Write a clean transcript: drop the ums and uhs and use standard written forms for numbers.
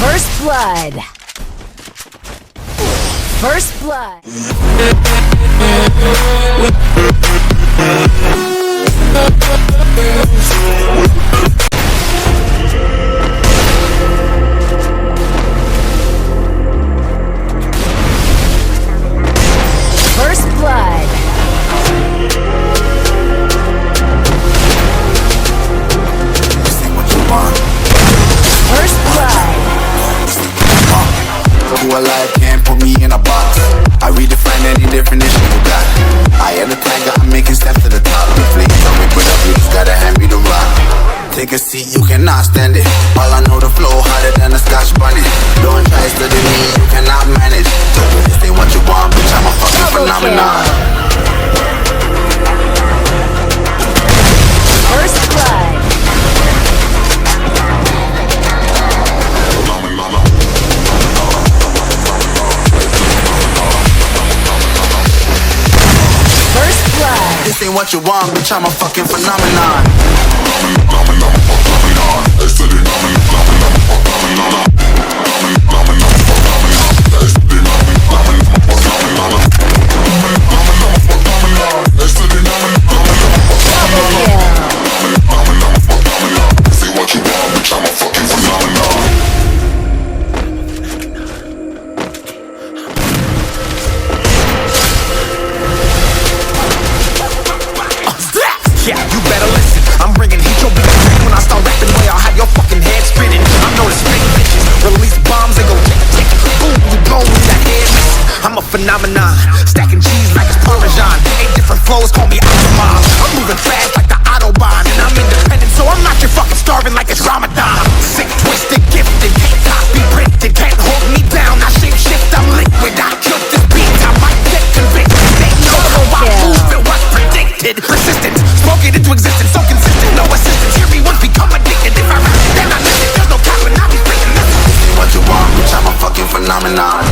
First blood. First blood. First blood. First blood. Who alive can't put me in a box. I redefine any definition you got. I am the tiger, I'm making steps to the top. The flames on me, put up, you just gotta hand me the rock. Take a seat, you cannot stand it. All I know, the flow harder than a Scotch bonnet. Don't try study me, you cannot manage. This ain't what you want, bitch, I'm a fucking phenomenon. First blood. First blood. This ain't what you want, bitch, I'm a fucking phenomenon. Yeah, you better listen. I'm bringing heat, you'll be afraid when I start rapping. Way I'll have your fucking head spinning. I'm known as fake bitches. Release bombs and go tick, tick. Boom, you blown with that head missing. I'm a phenomenon, stacking cheese like it's Parmesan. 8 different flows, call me Altamar. I'm moving fast like the Autobahn, and I'm independent, so I'm not your fucking starving like it's Ramadan. Sick, twisted, gifted, can't copy, printed, can't hold me down. I shape shift, I'm liquid. I killed this beat, I might get convicted. They know how I move, it was predicted. Persistent, spoke it into existence, so consistent, no assistance. Hear me once, become addicted. If I rap it, then I live it. There's no cap, and I'll be freaking this. This ain't what you want, bitch, I'm a fucking phenomenon.